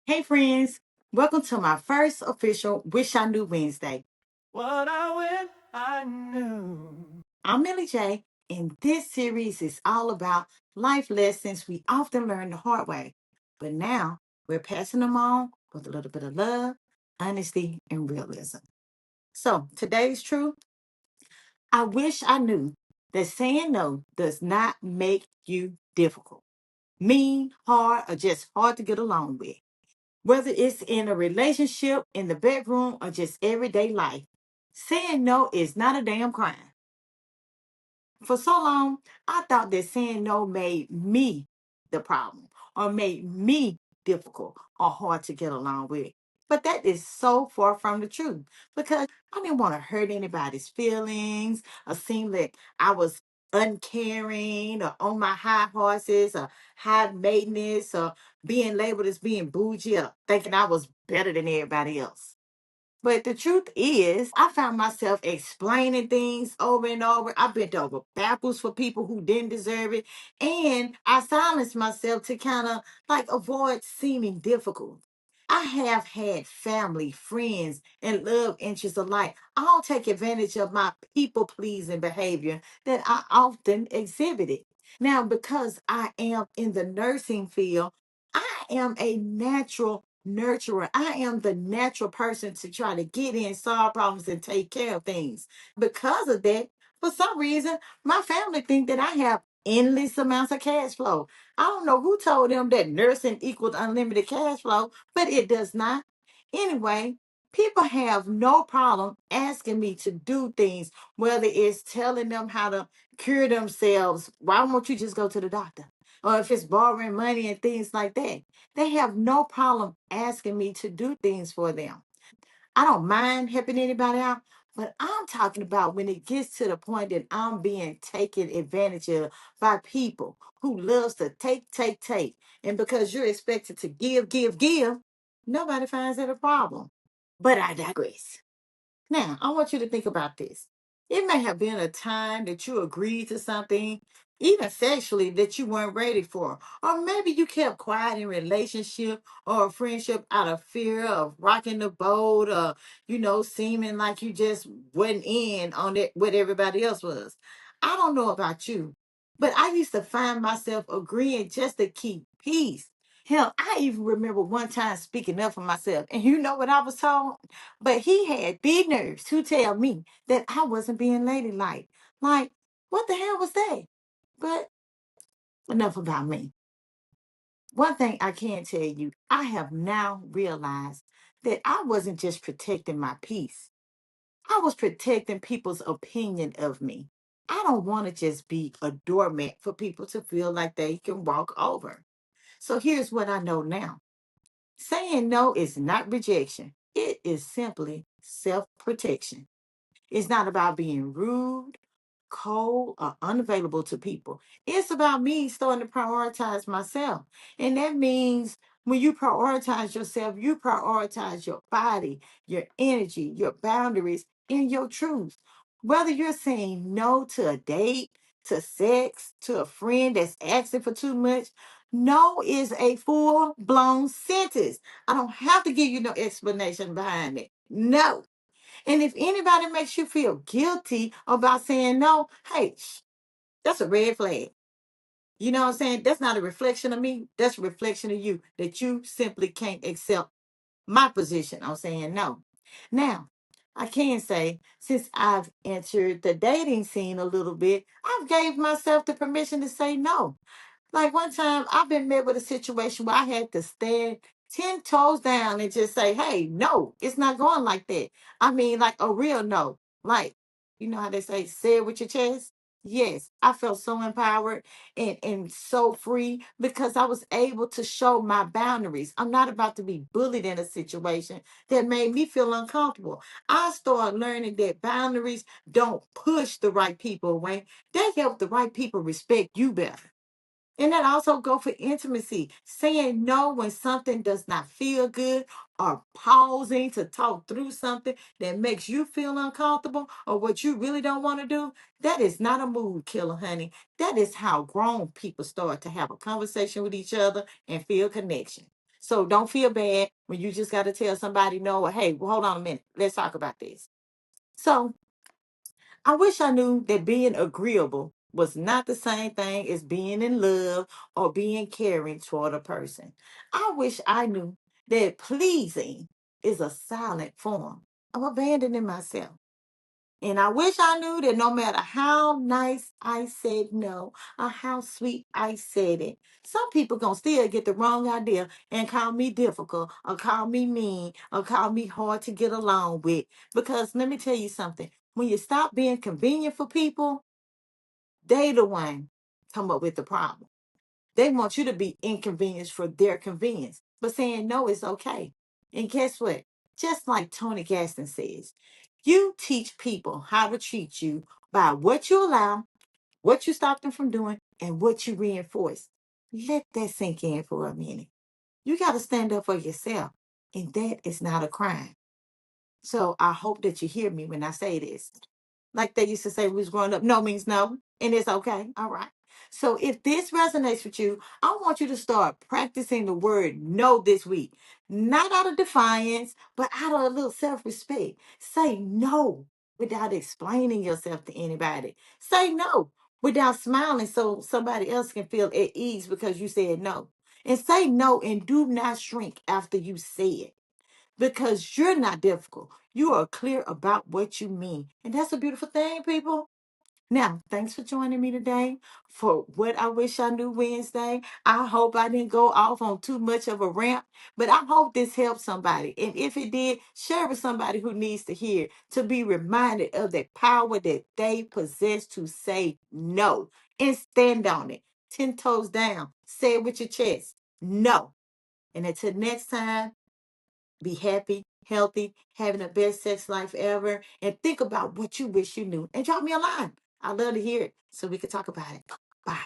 Hey, friends, welcome to my first official Wish I Knew Wednesday. What I wish I knew. I'm Millie J, and this series is all about life lessons we often learn the hard way. But now we're passing them on with a little bit of love, honesty, and realism. So today's truth, I wish I knew that saying no does not make you difficult, mean, hard, or just hard to get along with. Whether it's in a relationship, in the bedroom, or just everyday life, saying no is not a damn crime. For so long, I thought that saying no made me the problem or made me difficult or hard to get along with. But that is so far from the truth because I didn't want to hurt anybody's feelings or seem like I was uncaring or on my high horses or high maintenance or being labeled as being bougie or thinking I was better than everybody else. But the truth is, I found myself explaining things over and over. I bent over backwards for people who didn't deserve it. And I silenced myself to kind of like avoid seeming difficult. I have had family, friends, and love interests alike. I'll take advantage of my people pleasing behavior that I often exhibited. Now, because I am in the nursing field, I am a natural nurturer. I am the natural person to try to get in, solve problems, and take care of things. Because of that, for some reason, my family think that I have endless amounts of cash flow. I don't know who told them that nursing equals unlimited cash flow, but it does not. Anyway, people have no problem asking me to do things, whether it's telling them how to cure themselves. Why won't you just go to the doctor? Or if it's borrowing money and things like that. They have no problem asking me to do things for them. I don't mind helping anybody out, but I'm talking about when it gets to the point that I'm being taken advantage of by people who loves to take. And because you're expected to give, nobody finds that a problem. But I digress. Now, I want you to think about this. It may have been a time that you agreed to something, even sexually, that you weren't ready for. Or maybe you kept quiet in relationship or a friendship out of fear of rocking the boat or, seeming like you just wasn't in on it what everybody else was. I don't know about you, but I used to find myself agreeing just to keep peace. Hell, I even remember one time speaking up for myself. And you know what I was told? But he had the nerves to tell me that I wasn't being ladylike. Like, what the hell was that? But enough about me. One thing I can tell you, I have now realized that I wasn't just protecting my peace. I was protecting people's opinion of me. I don't want to just be a doormat for people to feel like they can walk over. So here's what I know now. Saying no is not rejection. It is simply self protection. It's not about being rude, cold, or unavailable to people. It's about me starting to prioritize myself. And that means when you prioritize yourself, you prioritize your body, your energy, your boundaries, and your truth. Whether you're saying no to a date, to sex, to a friend that's asking for too much, no is a full blown sentence. I don't have to give you no explanation behind it. No. And if anybody makes you feel guilty about saying no, hey, that's a red flag. You know what I'm saying? That's not a reflection of me. That's a reflection of you that you simply can't accept my position on saying no. Now, I can say since I've entered the dating scene a little bit, I've gave myself the permission to say no. Like one time, I've been met with a situation where I had to stand 10 toes down and just say, hey, no, it's not going like that. I mean, like a real no. Like, you know how they say it with your chest? Yes, I felt so empowered and so free because I was able to show my boundaries. I'm not about to be bullied in a situation that made me feel uncomfortable. I started learning that boundaries don't push the right people away, they help the right people respect you better. And that also go for intimacy. Saying no when something does not feel good or pausing to talk through something that makes you feel uncomfortable or what you really don't want to do. That is not a mood killer, honey. That is how grown people start to have a conversation with each other and feel connection. So don't feel bad when you just got to tell somebody no, or hey, well, hold on a minute. Let's talk about this. So I wish I knew that being agreeable was not the same thing as being in love or being caring toward a person. I wish I knew that pleasing is a silent form of abandoning myself. And I wish I knew that no matter how nice I said no or how sweet I said it, some people gonna still get the wrong idea and call me difficult or call me mean or call me hard to get along with. Because let me tell you something. When you stop being convenient for people, they the one come up with the problem. They want you to be inconvenienced for their convenience. But saying no is okay. And guess what? Just like Tony Gaston says, you teach people how to treat you by what you allow, what you stop them from doing, and what you reinforce. Let that sink in for a minute. You got to stand up for yourself, and that is not a crime. So I hope that you hear me when I say this. Like they used to say when we was growing up, no means no, and it's okay. All right. So if this resonates with you, I want you to start practicing the word no this week. Not out of defiance, but out of a little self-respect. Say no without explaining yourself to anybody. Say no without smiling so somebody else can feel at ease because you said no. And say no and do not shrink after you say it because you're not difficult. You are clear about what you mean. And that's a beautiful thing, people. Now, thanks for joining me today for What I Wish I Knew Wednesday. I hope I didn't go off on too much of a rant, but I hope this helped somebody. And if it did, share with somebody who needs to hear to be reminded of the power that they possess to say no and stand on it. 10 toes down. Say it with your chest. No. And until next time, be happy, healthy, having the best sex life ever, and think about what you wish you knew. And drop me a line. I'd love to hear it so we can talk about it. Bye.